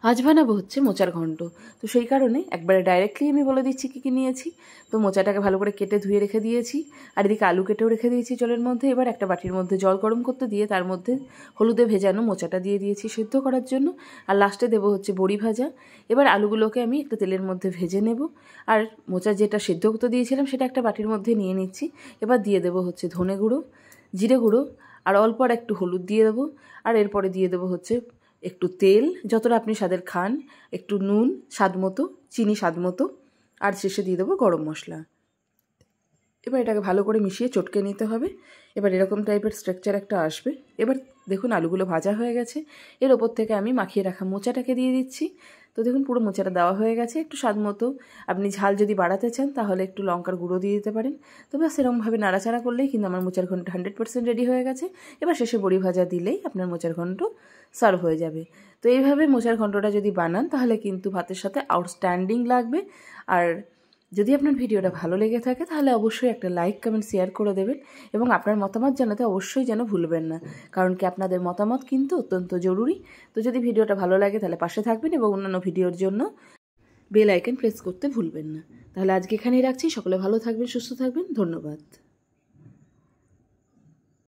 আজ বানাবো হচ্ছে মোচার ঘন্ট। তো সেই কারণে একবারে ডাইরেক্টলি আমি বলে দিচ্ছি কী কী নিয়েছি। তো মোচাটাকে ভালো করে কেটে ধুয়ে রেখে দিয়েছি, আর এদিকে আলু কেটেও রেখে দিয়েছি জলের মধ্যে। এবার একটা বাটির মধ্যে জল গরম করতে দিয়ে তার মধ্যে হলুদে ভেজানো মোচাটা দিয়ে দিয়েছি সেদ্ধ করার জন্য, আর লাস্টে দেবো হচ্ছে বড়ি ভাজা। এবার আলুগুলোকে আমি একটা তেলের মধ্যে ভেজে নেব, আর মোচা যেটা সেদ্ধ করতে দিয়েছিলাম সেটা একটা বাটির মধ্যে নিয়ে নিচ্ছি। এবার দিয়ে দেবো হচ্ছে ধনে গুঁড়ো, জিরে গুঁড়ো, আর অল্প আর একটু হলুদ দিয়ে দেবো, আর এরপরে দিয়ে দেবো হচ্ছে একটু তেল, যতটা আপনি স্বাদের খান, একটু নুন স্বাদ মতো, চিনি স্বাদ মতো, আর শেষে দিয়ে দেবো গরম মশলা। এবার এটাকে ভালো করে মিশিয়ে চটকে নিতে হবে। এবার এরকম টাইপের স্ট্রাকচার একটা আসবে। এবার দেখুন আলুগুলো ভাজা হয়ে গেছে। এর ওপর থেকে আমি মাখিয়ে রাখা মোচাটাকে দিয়ে দিচ্ছি। তো দেখুন পুরো মোচাটা দেওয়া হয়ে গেছে। একটু স্বাদ মতো আপনি ঝাল যদি বাড়াতে চান তাহলে একটু লঙ্কার গুঁড়ো দিয়ে দিতে পারেন। তো ব্যাস এরকমভাবে নাড়াচাড়া করলেই কিন্তু আমার মোচার ঘন্ট 100% রেডি হয়ে গেছে। এবার শেষে বড়ি ভাজা দিলেই আপনার মোচার ঘন্ট সার্ভ হয়ে যাবে। তো এইভাবে মোচার ঘন্টটা যদি বানান তাহলে কিন্তু ভাতের সাথে আউটস্ট্যান্ডিং লাগবে। আর যদি আপনার ভিডিওটা ভালো লেগে থাকে তাহলে অবশ্যই একটা লাইক, কমেন্ট, শেয়ার করে দেবেন, এবং আপনার মতামত জানাতে অবশ্যই যেন ভুলবেন না, কারণ কি আপনাদের মতামত কিন্তু অত্যন্ত জরুরি। তো যদি ভিডিওটা ভালো লাগে তাহলে পাশে থাকবেন, এবং অন্যান্য ভিডিওর জন্য বেল আইকন প্রেস করতে ভুলবেন না। তাহলে আজকে এখানেই রাখছি। সকলে ভালো থাকবেন, সুস্থ থাকবেন। ধন্যবাদ।